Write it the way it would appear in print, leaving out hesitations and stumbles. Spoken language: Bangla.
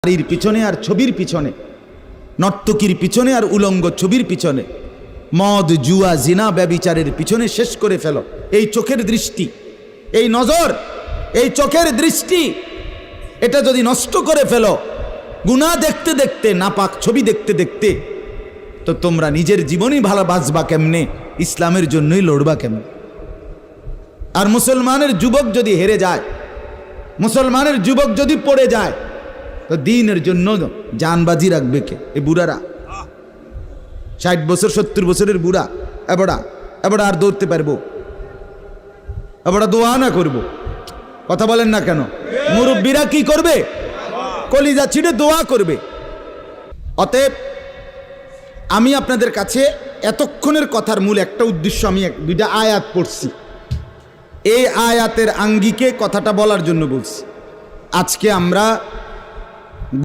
নারীর পিছনে আর ছবির পিছনে, নর্তকীর পিছনে আর উলঙ্গ ছবির পিছনে, মদ জুয়া জিনা ব্যভিচারের পিছনে শেষ করে ফেলো। এই চোখের দৃষ্টি, এই নজর, এই চোখের দৃষ্টি, এটা যদি নষ্ট করে ফেলো গুনাহ দেখতে দেখতে, নাপাক ছবি দেখতে দেখতে, তো তোমরা নিজের জীবনই ভালো বাঁচবা কেমনে, ইসলামের জন্যই লড়বা কেমনে? আর মুসলমানের যুবক যদি হেরে যায়, মুসলমানের যুবক যদি পড়ে যায়, তো দিনের জন্য জানবাজি রাখবে কে? এই বুড়ারা, 60 বছর 70 বছরের বুড়া, এবারে আর দৌড়তে পারবো? এবারে দোয়া না করবো? কথা বলেন না কেন? মুরব্বীরা কি করবে? কলিজা ছিঁড়ে দোয়া করবে। অতএব আমি আপনাদের কাছে এতক্ষণের কথার মূল একটা উদ্দেশ্য, আমি দুইটা আয়াত পড়ছি, এই আয়াতের আঙ্গিকে কথাটা বলার জন্য বলছি। আজকে আমরা